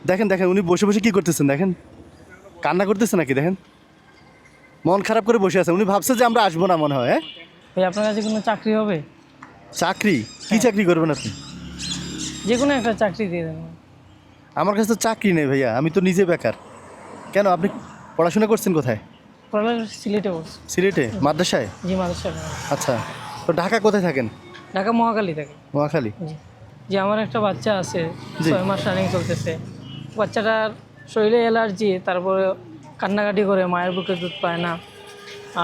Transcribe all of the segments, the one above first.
দেখেন দেখেন উনি বসে বসে কি করতেছেন দেখেন, কান্না করতেছে নাকি দেখেন, মন খারাপ করে বসে আছে। উনি ভাবছে যে আমরা আসবো না মনে হয়। হ্যাঁ ভাই আপনার কাছে কোনো চাকরি হবে? চাকরি? কি চাকরি করবেন আপনি? যে কোনো একটা চাকরি দিয়ে দেন। আমার কাছে তো চাকরি নেই ভাইয়া, আমি তো নিজে বেকার। কেন, আপনি পড়াশোনা করছেন কোথায়? পড়ালেখা সিলেটে করছি। সিলেটে মাদ্রাসায়? জি মাদ্রাসা। আচ্ছা, তো ঢাকা কোথায় থাকেন? ঢাকা মহাখালী থাকে। নোয়াখালী? জি জি, আমার একটা বাচ্চা আছে, জি। 6 মাস রানিং চলতেছে। বাচ্চাটার শরীরে অ্যালার্জি, তারপরে কান্নাকাটি করে, মায়ের বুকে দুধ পায় না।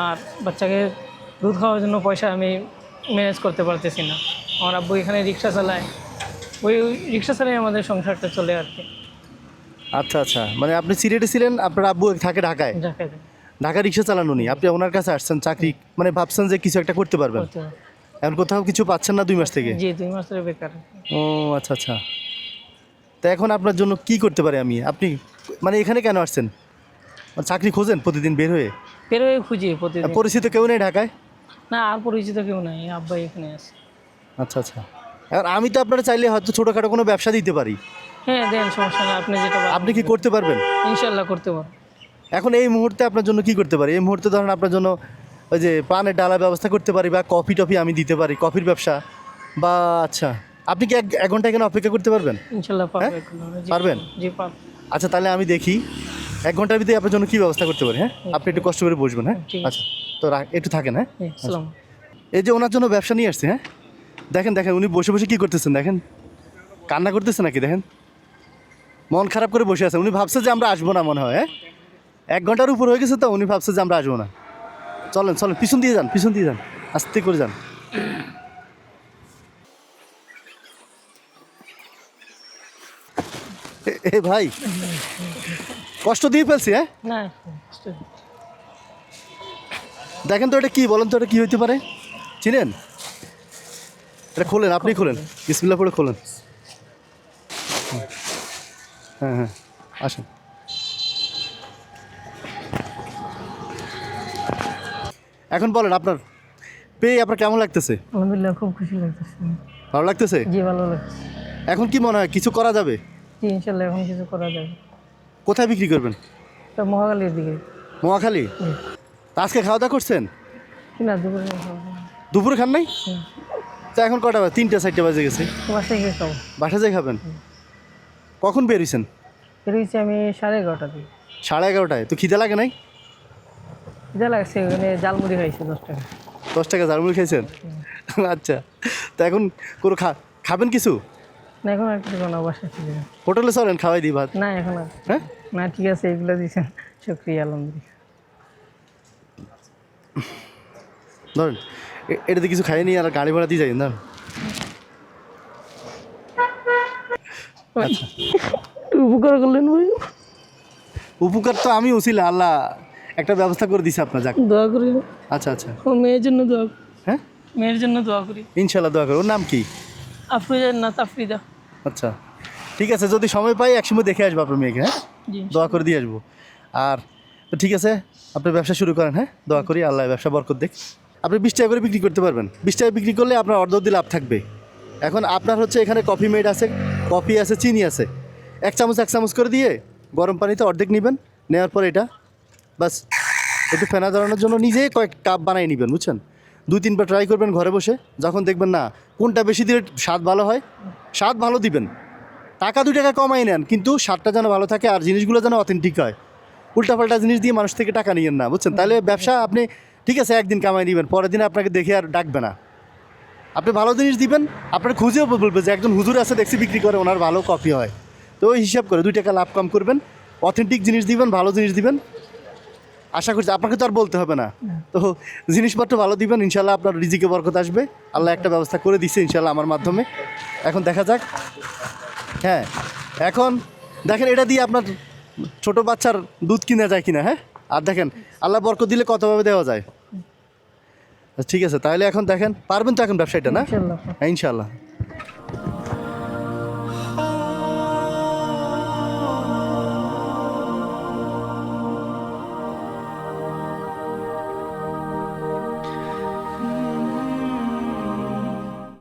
আর বাচ্চাকে দুধ খাওয়ার জন্য পয়সা আমি ম্যানেজ করতে পারতেছি না। আমার আব্বু এখানে রিক্সা চালায়, ওই রিক্সা চালাই আমাদের সংসারটা চলে আর কি। আচ্ছা আচ্ছা, মানে আপনি সিলেটে ছিলেন, আপনার আব্বু থাকে ঢাকায়? ঢাকায় ঢাকা রিক্সা চালান উনি, আপনি ওনার কাছে আসছেন চাকরি, মানে ভাবছেন যে কিছু একটা করতে পারবেন। করতে হবে। এখন কোথাও কিছু পাচ্ছেন না 2 মাস থেকে? জি 2 মাস ধরে বেকার। ও আচ্ছা আচ্ছা, তো এখন আপনার জন্য কি করতে পারি আমি? আপনি মানে এখানে কেন আসছেন? মানে চাকরি খোঁজেন প্রতিদিন বের হয়ে? বের হয়ে খুঁজি প্রতিদিন। পরিচিত কেউ নেই ঢাকায়? না, আর পরিচিত কেউ নাই, আব্বাই এখানে আছে। আচ্ছা আচ্ছা, এখন আমি তো আপনারা চাইলে হয়তো ছোটোখাটো কোনো ব্যবসা দিতে পারি। হ্যাঁ দেন, সমস্যা নেই, আপনি যেটা আপনি কি করতে পারবেন? ইনশাল্লাহ করতে পারবো। এখন এই মুহূর্তে আপনার জন্য কি করতে পারি? এই মুহূর্তে ধরেন আপনার জন্য ওই যে পানের ডালা ব্যবস্থা করতে পারি, বা কফি টফি আমি দিতে পারি, কফির ব্যবসা বা। আচ্ছা, আপনি কি এক ঘন্টা এখানে অপেক্ষা করতে পারবেন? ইনশাল্লাহ হ্যাঁ? পারবো। পারবেন? জি পারবো। আচ্ছা, তাহলে আমি দেখি 1 ঘন্টার ভিতরে আপনার জন্য কী ব্যবস্থা করতে পারি। হ্যাঁ, আপনি একটু কষ্ট করে বসবেন। হ্যাঁ ঠিক আছে। আচ্ছা, তো একটু থাকেন। হ্যাঁ, আসসালাম। এই যে ওনার জন্য ব্যবসা নিয়ে আসছি। হ্যাঁ দেখেন দেখেন উনি বসে বসে কী করতেছেন দেখেন, কান্না করতেছে নাকি দেখেন, মন খারাপ করে বসে আছে। উনি ভাবছে যে আমরা আসবো না মনে হয়। হ্যাঁ 1 ঘন্টার উপর হয়ে গেছে, তো উনি ভাবছে যে আমরা আসবো না। চলেন চলেন, পিছন দিয়ে যান, পিছন দিয়ে যান, আস্তে করে যান। এ ভাই, কষ্ট দিয়ে ফেলছি? হ্যাঁ না, দেখেন তো এটা কি, বলেন তো এটা কি হইতে পারে, চিনেন? এটা খোলেন, আপনি খোলেন, বিসমিল্লাহ পড়ে খোলেন। হ্যাঁ হ্যাঁ, আসেন। এখন বলেন আপনার পেয়ে আপনার কেমন লাগতেছে? আলহামদুলিল্লাহ, খুব খুশি লাগতেছে। ভালো লাগতেছে? জি ভালো লাগছে। এখন কি মনে হয় কিছু করা যাবে? জি ইনশাল্লাহ এখন কিছু করা যাবে। কোথায় বিক্রি করবেন? তো মহাখালীর দিকে। নোয়াখালী? জি। আজকে খাওয়া দাওয়া করছেন? না, দুপুরে খাবো। দুপুরে খান নাই? তা এখন কটা বাজে? 3টা 4টা বাজে গেছে। বাসায় গিয়ে খাবো। বাসা যাই খাবেন? কখন বেরিয়েছেন? বেরিয়েছি আমি 11:30 দিকে। 11:30টায়? তো খিদে লাগে নাই? যা লাগছে, ওখানে জালমুড়ি খাইছি 10 টাকা। 10 টাকা ঝালমুড়ি খাইছেন? আচ্ছা, তা এখন কোনো খাবেন কিছু? না এখন আর কিছু না, বাসায় ফিরে যাবো। হোটেলে চলেন, খাওয়াই দিই ভাত। না এখন আর। হ্যাঁ না ঠিক আছে, এগুলো দিয়েছেন, শুক্রিয়া আলহামদুলিল্লাহ। ধরেন এটাতে কিছু খাইয়ে নিয়ে আর গাড়ি ভাড়া দিয়ে যাই না। আচ্ছা, উপকার করলেন ভাই। উপকার তো আমি উছিলা, আল্লাহ একটা ব্যবস্থা করে দিছে আপনার, যাক। দোয়া করি। আচ্ছা আচ্ছা, ও মেয়ের জন্য দোয়া। হ্যাঁ মেয়ের জন্য দোয়া করি। ইনশাল্লাহ দোয়া করো। ওর নাম কি? আফরিদা না তাফরিদা। আচ্ছা ঠিক আছে, যদি সময় পাই একসময় দেখে আসবো আপনার মেয়েকে। হ্যাঁ জি দোয়া করে দিয়ে আসবো। আর তো ঠিক আছে, আপনি ব্যবসা শুরু করেন। হ্যাঁ দোয়া করি আল্লাহ ব্যবসা বরকত দেখ। আপনি 20 টাকা করে বিক্রি করতে পারবেন। 20 টাকা বিক্রি করলে আপনার অর্ধ লাভ থাকবে। এখন আপনার হচ্ছে এখানে কফি মেড আছে, কফি আছে, চিনি আছে। 1 চামচ করে দিয়ে গরম পানিতে অর্ধেক নেবেন, নেওয়ার পর এটা বাস একটু ফেনা ধরানোর জন্য নিজেই কয়েক কাপ বানিয়ে নেবেন, বুঝছেন? 2-3 বার ট্রাই করবেন ঘরে বসে। যখন দেখবেন না কোনটা বেশি দিলে স্বাদ ভালো হয়, স্বাদ ভালো দিবেন, টাকা 2 টাকা কমাই নেন, কিন্তু স্বাদটা যেন ভালো থাকে আর জিনিসগুলো যেন অথেন্টিক হয়। উল্টাপাল্টা জিনিস দিয়ে মানুষ থেকে টাকা নিয়েন না, বুঝছেন? তাহলে ব্যবসা আপনি ঠিক আছে একদিন কামাই নেবেন, পরের দিন আপনাকে দেখে আর ডাকবে না। আপনি ভালো জিনিস দিবেন, আপনার খুঁজেও বলবে যে একজন হুজুর আছে দেখছি বিক্রি করে, ওনার ভালো কফি হয়। তো ওই হিসাব করে 2 টাকা লাভ কম করবেন, অথেন্টিক জিনিস দিবেন, ভালো জিনিস দিবেন। আশা করছি আপনাকে তো আর বলতে হবে না। তো জিনিসপত্র ভালো দিবেন, ইনশাল্লাহ আপনার রিজিকে বরকত আসবে। আল্লাহ একটা ব্যবস্থা করে দিচ্ছে ইনশাল্লাহ আমার মাধ্যমে। এখন দেখা যাক। হ্যাঁ এখন দেখেন এটা দিয়ে আপনার ছোট বাচ্চার দুধ কিনা যায় কিনা। হ্যাঁ আর দেখেন আল্লাহ বরকত দিলে কতভাবে দেওয়া যায়। ঠিক আছে, তাহলে এখন দেখেন পারবেন তো এখন ব্যবসায়টা? না ইনশাল্লাহ। হ্যাঁ ইনশাল্লাহ।